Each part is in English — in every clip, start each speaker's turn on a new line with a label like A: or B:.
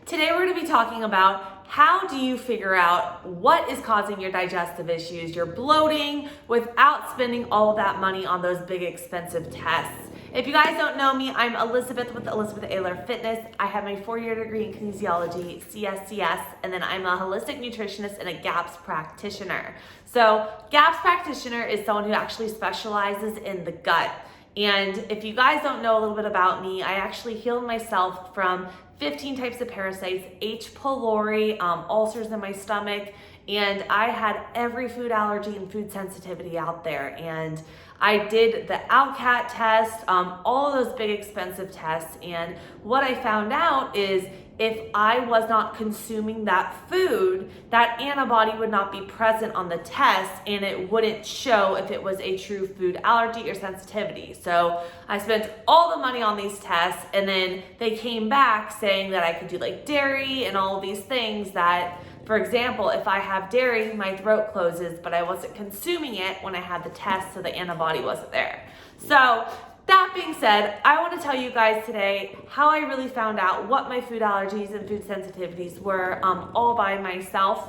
A: Today we're going to be talking about how do you figure out what is causing your digestive issues, your bloating, without spending all of that money on those big expensive tests. If you guys don't know me, I'm Elizabeth with Elizabeth Ayler Fitness. I have my 4-year degree in kinesiology, CSCS, and then I'm a holistic nutritionist and a GAPS practitioner. So GAPS practitioner is someone who actually specializes in the gut. And if you guys don't know a little bit about me, I actually healed myself from 15 types of parasites, H. pylori, ulcers in my stomach, and I had every food allergy and food sensitivity out there. And I did the ALCAT test, all of those big expensive tests. And what I found out is if I was not consuming that food, that antibody would not be present on the test and it wouldn't show if it was a true food allergy or sensitivity. So I spent all the money on these tests and then they came back saying that I could do like dairy and all of these things that, for example, if I have dairy, my throat closes, but I wasn't consuming it when I had the test, so the antibody wasn't there. So that being said, I want to tell you guys today how I really found out what my food allergies and food sensitivities were all by myself.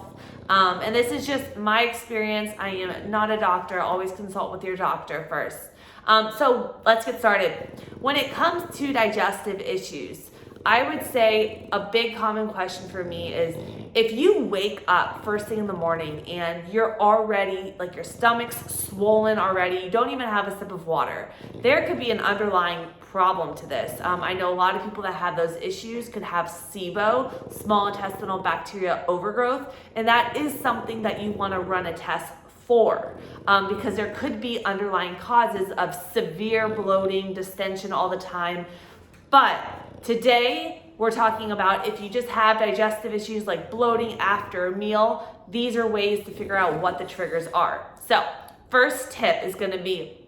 A: And this is just my experience. I am not a doctor. Always consult with your doctor first. So let's get started. When it comes to digestive issues, I would say a big common question for me is if you wake up first thing in the morning and you're already, like your stomach's swollen already, you don't even have a sip of water, there could be an underlying problem to this. I know a lot of people that have those issues could have SIBO, small intestinal bacteria overgrowth, and that is something that you want to run a test for because there could be underlying causes of severe bloating, distension all the time. But today, we're talking about if you just have digestive issues like bloating after a meal, these are ways to figure out what the triggers are. So, first tip is going to be,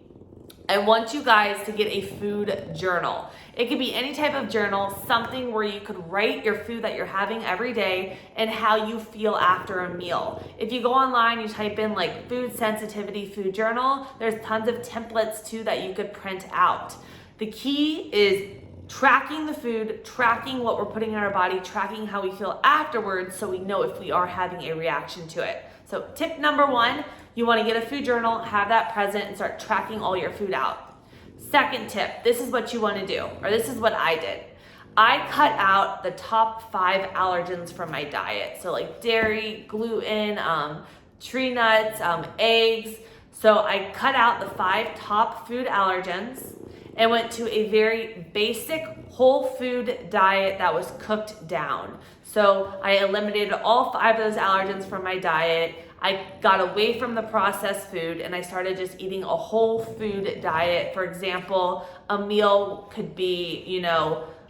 A: I want you guys to get a food journal. It could be any type of journal, something where you could write your food that you're having every day and how you feel after a meal. If you go online, you type in like food sensitivity food journal, there's tons of templates too that you could print out. The key is tracking the food, tracking what we're putting in our body, tracking how we feel afterwards so we know if we are having a reaction to it. So tip number 1, you want to get a food journal, have that present, and start tracking all your food out. Second tip, this is what you want to do, or this is what I did. I cut out the top 5 allergens from my diet. So like dairy, gluten, tree nuts, eggs. So I cut out the 5 top food allergens and went to a very basic whole food diet that was cooked down. So I eliminated all 5 of those allergens from my diet. I got away from the processed food and I started just eating a whole food diet. For example, a meal could be,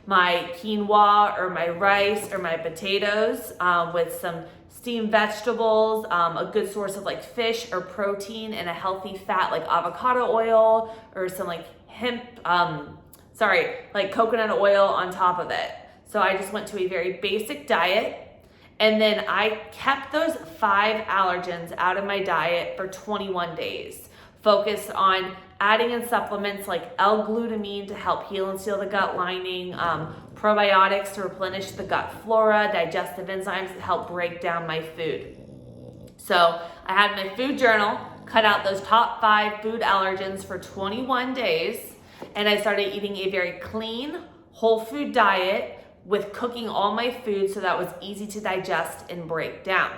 A: my quinoa or my rice or my potatoes with some steamed vegetables, a good source of like fish or protein and a healthy fat like avocado oil or some like coconut oil on top of it. So I just went to a very basic diet and then I kept those 5 allergens out of my diet for 21 days. Focused on adding in supplements like L-glutamine to help heal and seal the gut lining, probiotics to replenish the gut flora, digestive enzymes to help break down my food. So I had my food journal, cut out those top 5 food allergens for 21 days, and I started eating a very clean, whole food diet with cooking all my food so that was easy to digest and break down.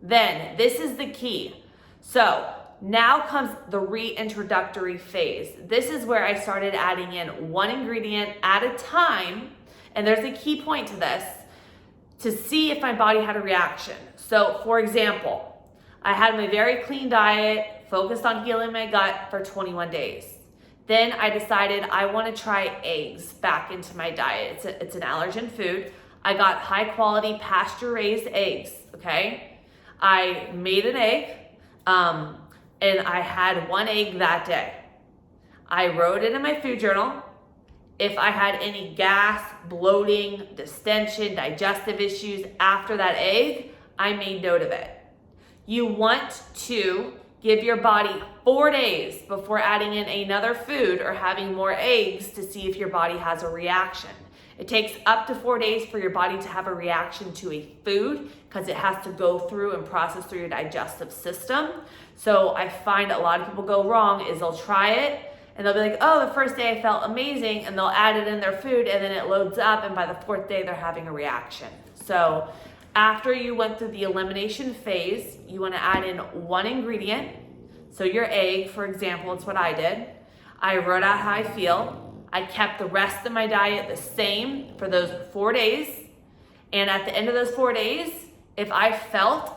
A: Then, this is the key. So, now comes the reintroductory phase. This is where I started adding in 1 ingredient at a time, and there's a key point to this, to see if my body had a reaction. So, for example, I had my very clean diet, focused on healing my gut for 21 days. Then I decided I want to try eggs back into my diet. It's an allergen food. I got high quality pasture raised eggs, okay? I made an egg and I had 1 egg that day. I wrote it in my food journal. If I had any gas, bloating, distension, digestive issues after that egg, I made note of it. You want to give your body 4 days before adding in another food or having more eggs to see if your body has a reaction. It takes up to 4 days for your body to have a reaction to a food because it has to go through and process through your digestive system. So I find a lot of people go wrong is they'll try it and they'll be like, oh, the first day I felt amazing, and they'll add it in their food and then it loads up, and by the 4th day they're having a reaction. So after you went through the elimination phase, you want to add in 1 ingredient. So your egg, for example, it's what I did. I wrote out how I feel. I kept the rest of my diet the same for those 4 days. And at the end of those 4 days, if I felt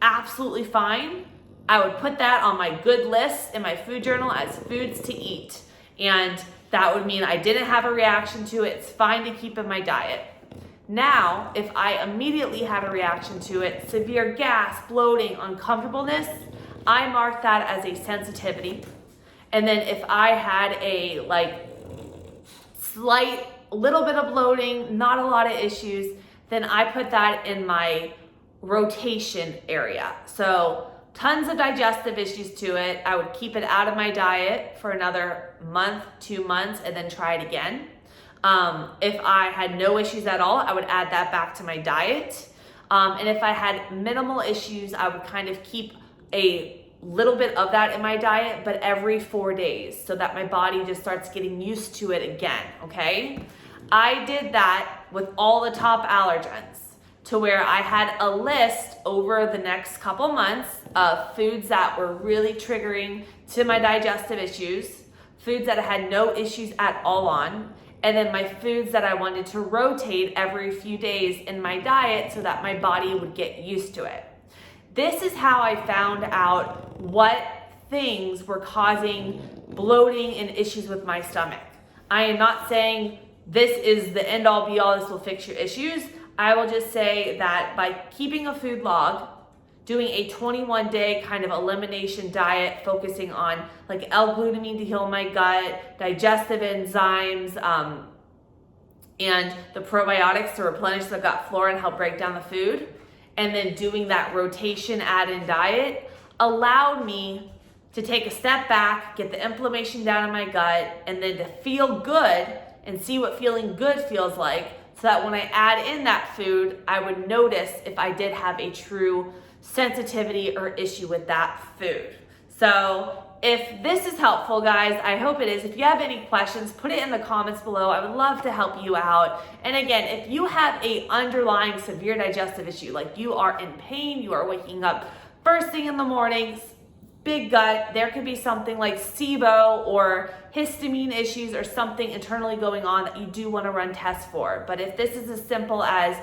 A: absolutely fine, I would put that on my good list in my food journal as foods to eat. And that would mean I didn't have a reaction to it. It's fine to keep in my diet. Now, if I immediately had a reaction to it, severe gas, bloating, uncomfortableness, I mark that as a sensitivity. And then if I had a slight little bit of bloating, not a lot of issues, then I put that in my rotation area. So tons of digestive issues to it. I would keep it out of my diet for another month, 2 months, and then try it again. If I had no issues at all, I would add that back to my diet. And if I had minimal issues, I would kind of keep a little bit of that in my diet, but every 4 days, so that my body just starts getting used to it again, okay? I did that with all the top allergens to where I had a list over the next couple months of foods that were really triggering to my digestive issues, foods that I had no issues at all on, and then my foods that I wanted to rotate every few days in my diet so that my body would get used to it. This is how I found out what things were causing bloating and issues with my stomach. I am not saying this is the end all be all, this will fix your issues. I will just say that by keeping a food log, doing a 21-day kind of elimination diet, focusing on like L-glutamine to heal my gut, digestive enzymes, and the probiotics to replenish the gut flora and help break down the food, and then doing that rotation add-in diet allowed me to take a step back, get the inflammation down in my gut, and then to feel good and see what feeling good feels like, so that when I add in that food, I would notice if I did have a true sensitivity or issue with that food. So if this is helpful, guys, I hope it is. If you have any questions, put it in the comments below. I would love to help you out. And again, if you have a underlying severe digestive issue, like you are in pain, you are waking up first thing in the morning, big gut, there could be something like SIBO or histamine issues or something internally going on that you do want to run tests for. But if this is as simple as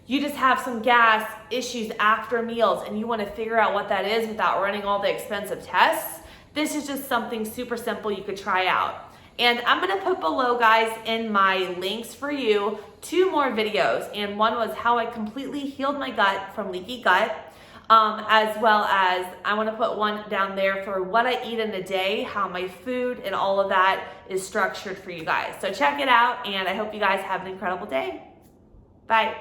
A: you just have some gas issues after meals and you want to figure out what that is without running all the expensive tests, this is just something super simple you could try out. And I'm going to put below, guys, in my links for you 2 more videos. And one was how I completely healed my gut from leaky gut, as well as I want to put one down there for what I eat in a day, how my food and all of that is structured for you guys. So check it out, and I hope you guys have an incredible day. Bye.